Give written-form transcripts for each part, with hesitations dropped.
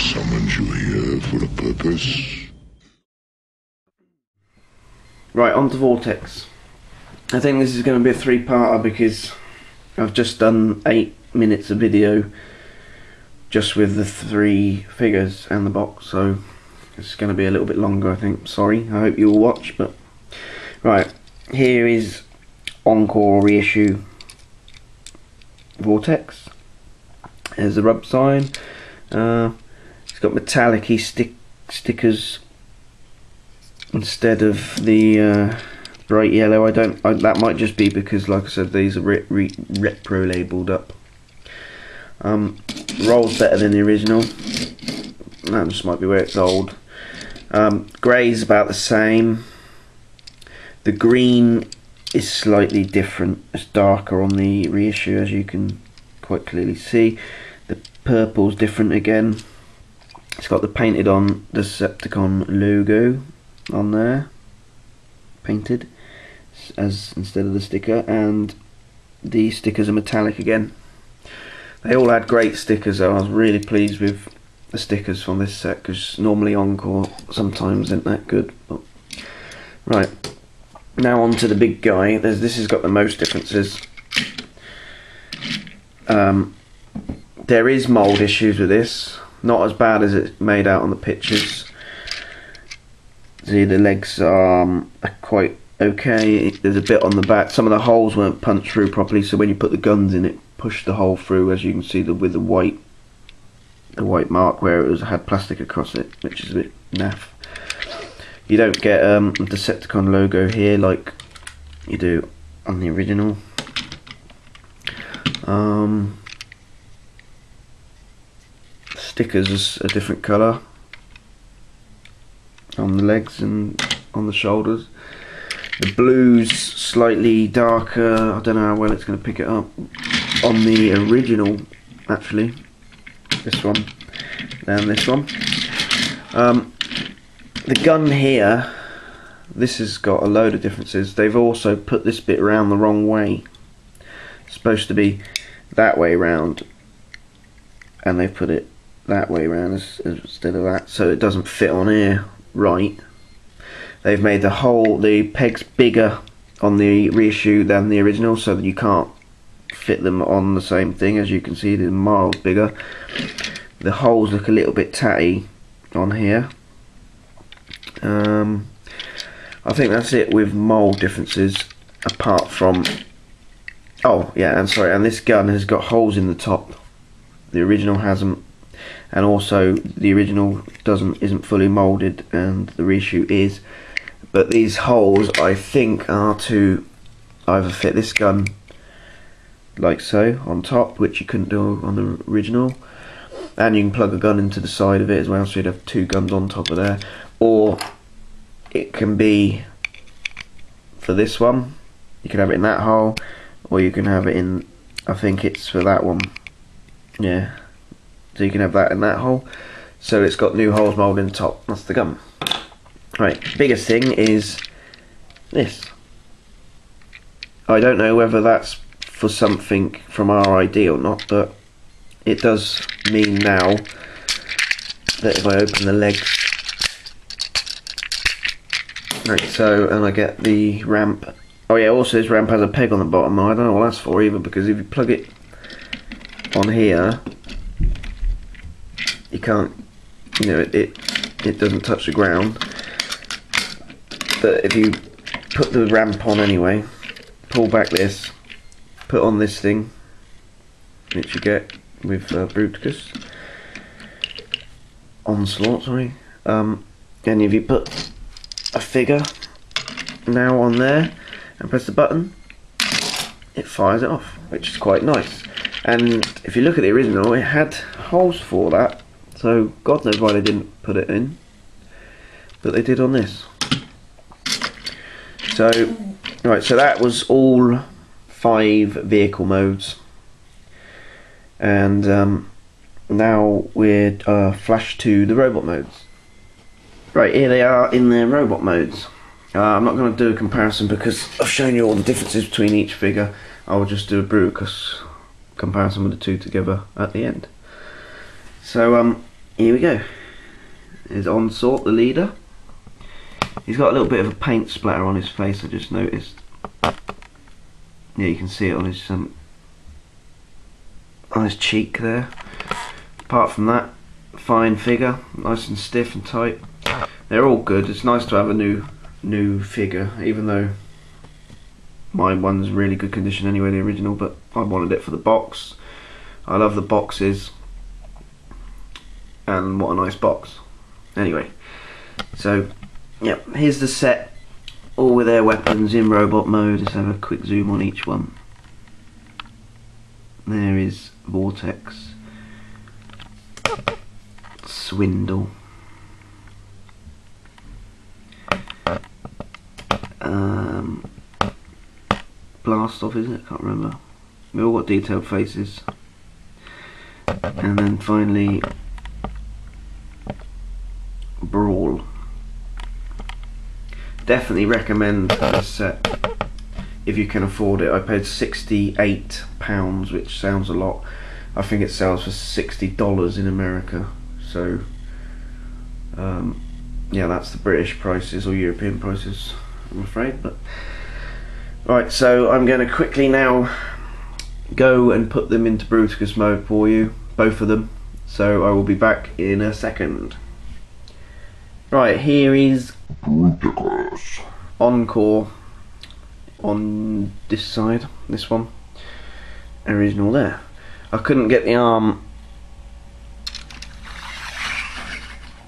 summoned you here for a purpose. Right, on to Vortex. I think this is going to be a three-parter because I've just done 8 minutes of video just with the 3 figures and the box, so it's going to be a little bit longer, I think. Sorry, I hope you all watch. But right, here is Encore reissue Vortex. There's the rub sign. It's got metallic-y stickers instead of the bright yellow. That might just be because, like I said, these are retro labelled up. Rolls better than the original. That just might be where it's old. Grey's about the same. The green is slightly different. It's darker on the reissue, as you can quite clearly see. The purple's different again. It's got the painted on Decepticon logo on there, painted as instead of the sticker, and the stickers are metallic again. They all had great stickers though. I was really pleased with the stickers from this set because normally Encore sometimes isn't that good. But right, now on to the big guy. This has got the most differences. There is mould issues with this, not as bad as it's made out on the pictures. See, the legs are quite okay. There's a bit on the back. Some of the holes weren't punched through properly, so when you put the guns in, it pushed the hole through, as you can see with the white mark where it had plastic across it, which is a bit naff. You don't get a Decepticon logo here like you do on the original. Stickers is a different colour on the legs and on the shoulders. The blue's slightly darker. I don't know how well it's going to pick it up on the original, actually. This one and this one. The gun here, this has got a load of differences. They've also put this bit around the wrong way. It's supposed to be that way round, and they've put it that way round instead of that, so it doesn't fit on here right. They've made the pegs bigger on the reissue than the original, so that you can't fit them on the same thing. As you can see, they're miles bigger. The holes look a little bit tatty on here. I think that's it with mould differences, apart from, oh yeah, and sorry, and this gun has got holes in the top. The original hasn't, and also the original isn't fully moulded, and the reissue is. But these holes, I think, are to either fit this gun like so on top, which you couldn't do on the original, and you can plug a gun into the side of it as well, so you'd have 2 guns on top of there. Or it can be for this one, you can have it in that hole, or you can have it in, I think it's for that one, yeah, so you can have that in that hole. So it's got new holes moulded in the top. That's the gun. Right, biggest thing is this. I don't know whether that's for something from RID or not, but it does mean now that if I open the legs, right, so, and I get the ramp. Oh yeah, also this ramp has a peg on the bottom. I don't know what that's for either, because if you plug it on here, you can't, you know, it doesn't touch the ground. But if you put the ramp on anyway, pull back this, put on this thing, which you get with Bruticus, Onslaught, sorry, and if you put a figure now on there and press the button, it fires it off, which is quite nice. And if you look at the original, it had holes for that, so God knows why they didn't put it in, but they did on this. So, right, so that was all 5 vehicle modes, and now we're flashed to the robot modes. Right, here they are in their robot modes. I'm not going to do a comparison because I've shown you all the differences between each figure. I will just do a bruticus comparison with the 2 together at the end. So here we go. There's Encore, the leader. He's got a little bit of a paint splatter on his face, I just noticed. Yeah, you can see it on his cheek there. Apart from that, fine figure, nice and stiff and tight. They're all good. It's nice to have a new figure, even though my one's really good condition anyway, the original, but I wanted it for the box. I love the boxes, and what a nice box. Anyway, so yeah, here's the set, all with their weapons in robot mode. Let's have a quick zoom on each one. There is Vortex, Swindle, Blast Off, is it? I can't remember. We've all got detailed faces. And then finally, Brawl. Definitely recommend this set if you can afford it. I paid £68, which sounds a lot. I think it sells for $60 in America. So, yeah, that's the British prices or European prices, I'm afraid. But right, so I'm going to quickly now go and put them into bruticus mode for you, both of them. So I will be back in a second. Right, here is Bruticus. Encore on this side, this one. Original there. I couldn't get the arm.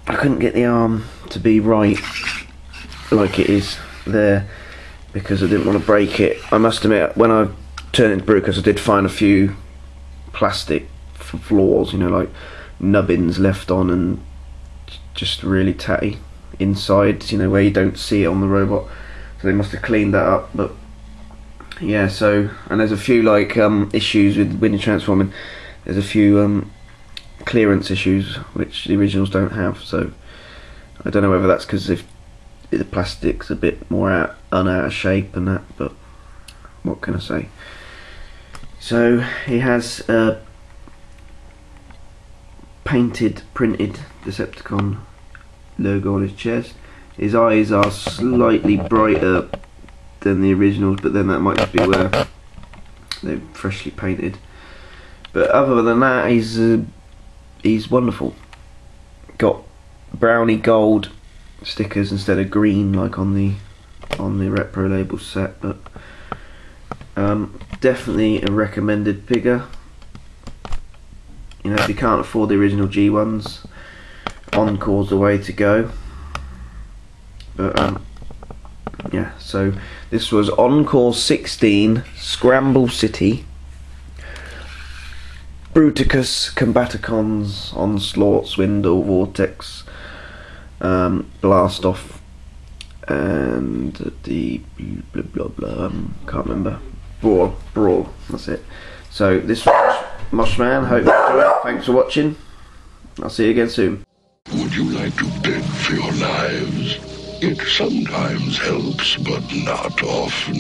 I couldn't get the arm to be right like it is there because I didn't want to break it. I must admit, when I turned into bruticus, I did find a few plastic flaws, you know, like nubbins left on and just really tatty inside, you know, where you don't see it on the robot. So they must have cleaned that up. But yeah, so, and there's a few like issues with when you're transforming. There's a few clearance issues which the originals don't have. So I don't know whether that's because if the plastic's a bit more out of shape and that. But what can I say? So he has painted, printed Decepticon logo on his chest. His eyes are slightly brighter than the originals, but then that might just be where they're freshly painted. But other than that, he's wonderful. Got brownie gold stickers instead of green like on the Repro label set, but definitely a recommended figure. You know, if you can't afford the original G1s, Encore's the way to go. But yeah, so this was Encore 16 Scramble City Bruticus, Combaticons, Onslaught, Swindle, Vortex, Blast Off, and the blah blah blah, can't remember. Brawl, that's it. So this was Moshman, hope you enjoyed it. Thanks for watching. I'll see you again soon. Would you like to beg for your lives? It sometimes helps, but not often.